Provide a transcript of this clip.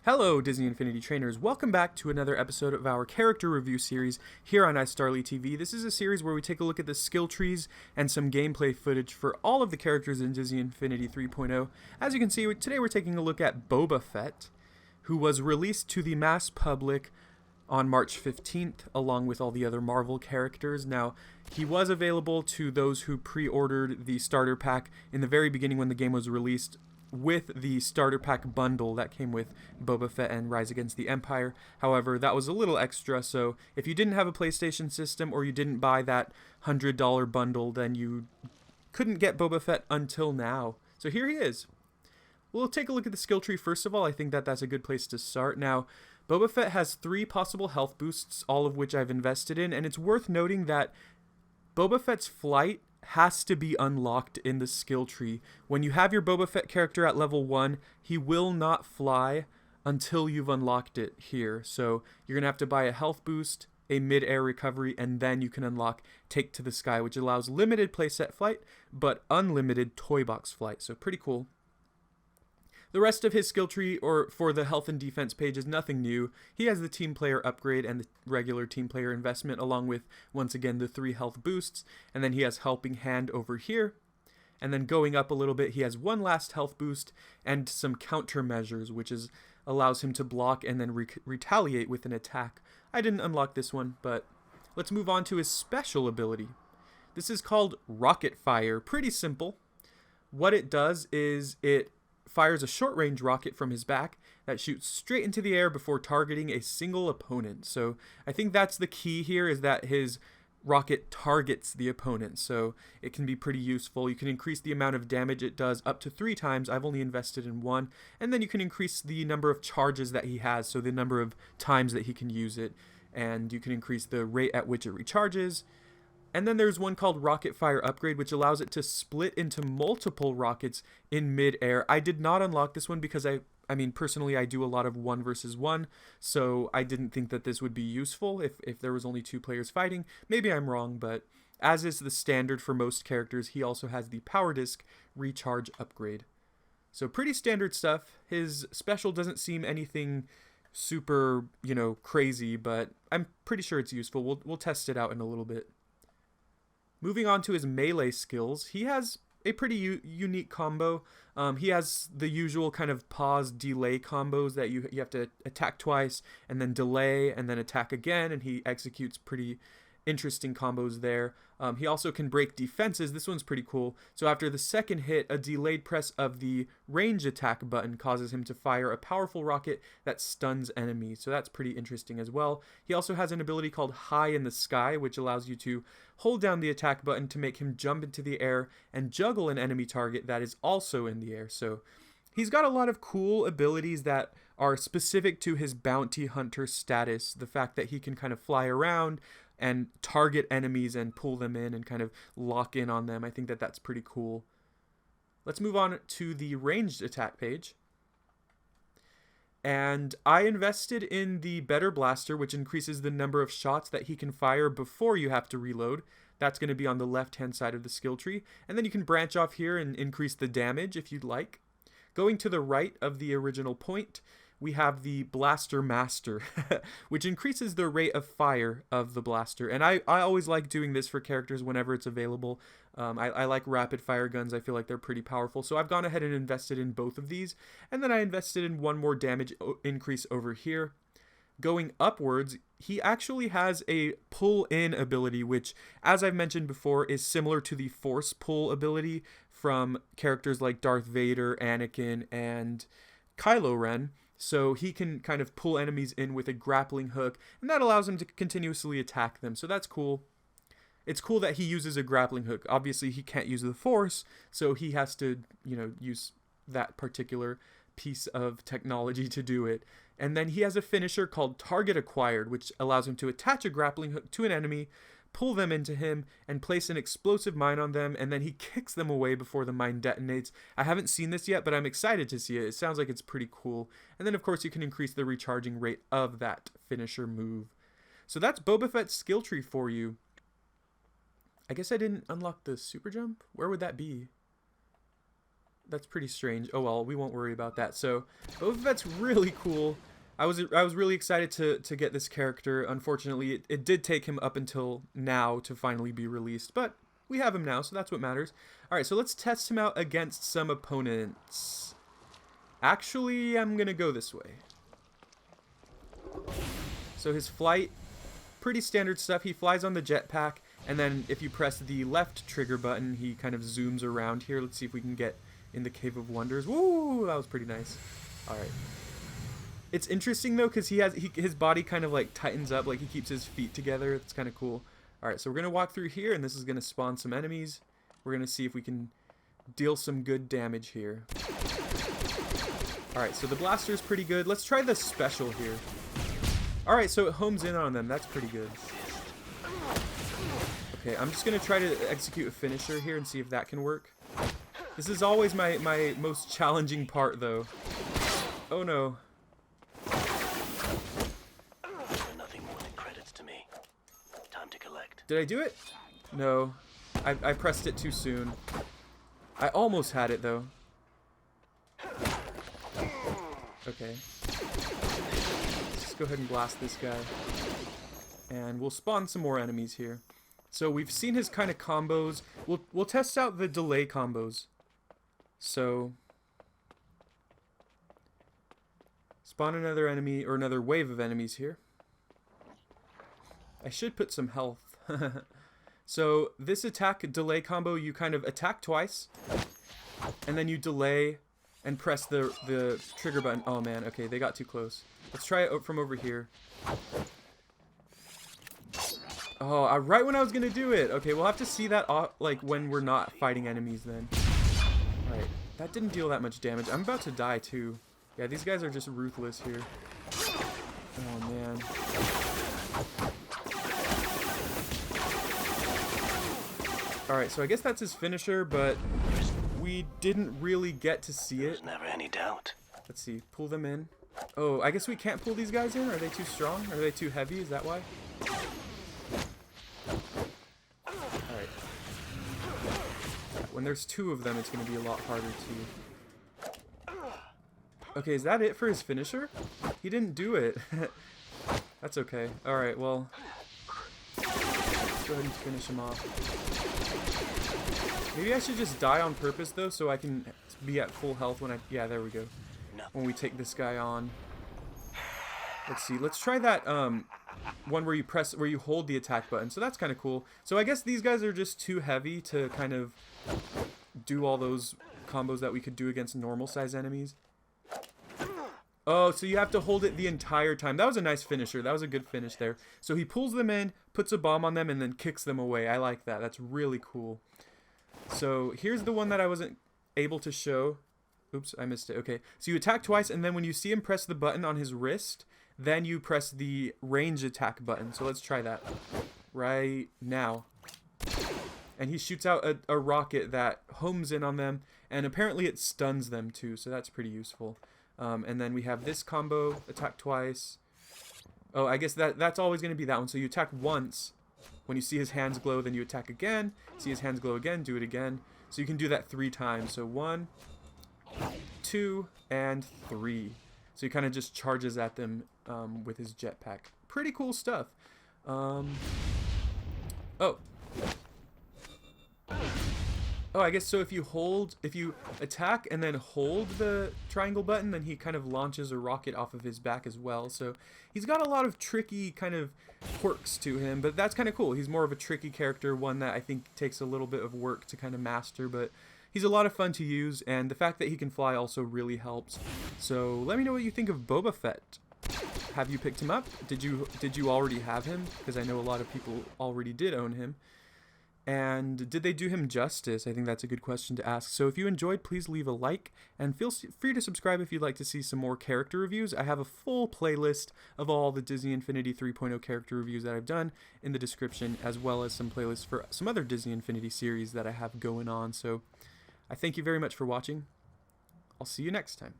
Hello, Disney Infinity Trainers. Welcome back to another episode of our character review series here on iStarlyTV. This is a series where we take a look at the skill trees and some gameplay footage for all of the characters in Disney Infinity 3.0. As you can see, today we're taking a look at Boba Fett, who was released to the mass public on March 15th, along with all the other Marvel characters. Now, he was available to those who pre-ordered the starter pack in the very beginning when the game was released, with the starter pack bundle that came with Boba Fett and Rise Against the Empire. However, that was a little extra, so if you didn't have a PlayStation system or you didn't buy that $100 bundle, then you couldn't get Boba Fett until now. So here he is. We'll take a look at the skill tree first of all. I think that's a good place to start. Now, Boba Fett has 3 possible health boosts, all of which I've invested in, and it's worth noting that Boba Fett's flight has to be unlocked in the skill tree. When you have your Boba Fett character at level 1, he will not fly until you've unlocked it here. So you're going to have to buy a health boost, a mid-air recovery, and then you can unlock Take to the Sky, which allows limited playset flight, but unlimited toy box flight. So pretty cool. The rest of his skill tree, or for the health and defense page, is nothing new. He has the team player upgrade and the regular team player investment, along with, once again, the 3 health boosts. And then he has helping hand over here. And then going up a little bit, he has one last health boost and some countermeasures, which allows him to block and then retaliate with an attack. I didn't unlock this one, but let's move on to his special ability. This is called Rocket Fire. Pretty simple. What it does is it fires a short-range rocket from his back that shoots straight into the air before targeting a single opponent. So I think that's the key here, is that his rocket targets the opponent. So it can be pretty useful. You can increase the amount of damage it does up to 3 times. I've only invested in 1. And then you can increase the number of charges that he has, so the number of times that he can use it. And you can increase the rate at which it recharges. And then there's one called Rocket Fire Upgrade, which allows it to split into multiple rockets in mid-air. I did not unlock this one because I mean, personally, I do a lot of 1 versus 1, so I didn't think that this would be useful if there was only 2 players fighting. Maybe I'm wrong, but as is the standard for most characters, he also has the Power Disc Recharge Upgrade. So pretty standard stuff. His special doesn't seem anything super, crazy, but I'm pretty sure it's useful. We'll test it out in a little bit. Moving on to his melee skills, he has a pretty unique combo. He has the usual kind of pause delay combos that you have to attack twice and then delay and then attack again, and he executes pretty interesting combos there. He also can break defenses. This one's pretty cool. So after the second hit, a delayed press of the range attack button causes him to fire a powerful rocket that stuns enemies. So that's pretty interesting as well. He also has an ability called High in the Sky, which allows you to hold down the attack button to make him jump into the air and juggle an enemy target that is also in the air. So he's got a lot of cool abilities that are specific to his bounty hunter status. The fact that he can kind of fly around and target enemies and pull them in and kind of lock in on them. I think that that's pretty cool. Let's move on to the ranged attack page. And I invested in the Better Blaster, which increases the number of shots that he can fire before you have to reload. That's going to be on the left-hand side of the skill tree. And then you can branch off here and increase the damage if you'd like. Going to the right of the original point, we have the Blaster Master, which increases the rate of fire of the blaster. And I always like doing this for characters whenever it's available. I like rapid fire guns. I feel like they're pretty powerful. So I've gone ahead and invested in both of these. And then I invested in one more damage increase over here. Going upwards, he actually has a pull-in ability, which, as I've mentioned before, is similar to the Force Pull ability from characters like Darth Vader, Anakin, and Kylo Ren. So he can kind of pull enemies in with a grappling hook, and that allows him to continuously attack them. So that's cool. It's cool that he uses a grappling hook. Obviously, he can't use the Force, so he has to, use that particular piece of technology to do it. And then he has a finisher called Target Acquired, which allows him to attach a grappling hook to an enemy, pull them into him, and place an explosive mine on them, and then he kicks them away before the mine detonates. I haven't seen this yet, but I'm excited to see it. It sounds like it's pretty cool. And then, of course, you can increase the recharging rate of that finisher move. So that's Boba Fett's skill tree for you. I guess I didn't unlock the super jump? Where would that be? That's pretty strange. Oh well, we won't worry about that. So Boba Fett's really cool. I was really excited to get this character. Unfortunately, it did take him up until now to finally be released, but we have him now, so that's what matters. All right, so let's test him out against some opponents. Actually, I'm gonna go this way. So his flight, pretty standard stuff. He flies on the jetpack, and then if you press the left trigger button, he kind of zooms around here. Let's see if we can get in the Cave of Wonders. Woo, that was pretty nice. All right. It's interesting though, because his body kind of like tightens up, like he keeps his feet together. It's kind of cool. All right, so we're gonna walk through here, and this is gonna spawn some enemies. We're gonna see if we can deal some good damage here. All right, so the blaster is pretty good. Let's try the special here. All right, so it homes in on them. That's pretty good. Okay, I'm just gonna try to execute a finisher here and see if that can work. This is always my most challenging part, though. Oh no. Nothing more than credits to me. Time to collect. Did I do it? No. I pressed it too soon. I almost had it, though. Okay. Let's just go ahead and blast this guy. And we'll spawn some more enemies here. So we've seen his kind of combos. We'll test out the delay combos. So spawn another enemy, or another wave of enemies here. I should put some health. So this attack delay combo, you kind of attack twice, and then you delay and press the trigger button. Oh man, okay, they got too close. Let's try it from over here. Oh, right when I was gonna do it. Okay, we'll have to see that like when we're not fighting enemies then. Alright, that didn't deal that much damage. I'm about to die too. Yeah, these guys are just ruthless here. Oh man. Alright, so I guess that's his finisher, but we didn't really get to see it. There's never any doubt. Let's see, pull them in. Oh, I guess we can't pull these guys in? Are they too strong? Are they too heavy? Is that why? Alright. When there's two of them, it's going to be a lot harder to... Okay, is that it for his finisher? He didn't do it. That's okay. Alright, well... Let's go ahead and finish him off. Maybe I should just die on purpose, though, so I can be at full health when I... Yeah, there we go. When we take this guy on. Let's see. Let's try that one where you hold the attack button. So that's kind of cool. So I guess these guys are just too heavy to kind of do all those combos that we could do against normal size enemies. Oh, so you have to hold it the entire time. That was a nice finisher. That was a good finish there. So he pulls them in, puts a bomb on them, and then kicks them away. I like that. That's really cool. So here's the one that I wasn't able to show. Oops, I missed it. Okay, so you attack twice, and then when you see him press the button on his wrist, then you press the range attack button. So let's try that right now. And he shoots out a rocket that homes in on them, and apparently it stuns them too, so that's pretty useful. And then we have this combo, attack twice. Oh, I guess that's always going to be that one. So you attack once. When you see his hands glow, then you attack again. See his hands glow again, do it again. So you can do that 3 times. So 1, 2, and 3. So he kind of just charges at them with his jetpack. Pretty cool stuff. Oh, I guess so if you attack and then hold the triangle button, then he kind of launches a rocket off of his back as well. So he's got a lot of tricky kind of quirks to him, but that's kind of cool. He's more of a tricky character, one that I think takes a little bit of work to kind of master, but he's a lot of fun to use, and the fact that he can fly also really helps. So let me know what you think of Boba Fett. Have you picked him up? Did you already have him? Because I know a lot of people already did own him. And did they do him justice? I think that's a good question to ask. So if you enjoyed, please leave a like, and feel free to subscribe if you'd like to see some more character reviews. I have a full playlist of all the Disney Infinity 3.0 character reviews that I've done in the description, as well as some playlists for some other Disney Infinity series that I have going on. So I thank you very much for watching. I'll see you next time.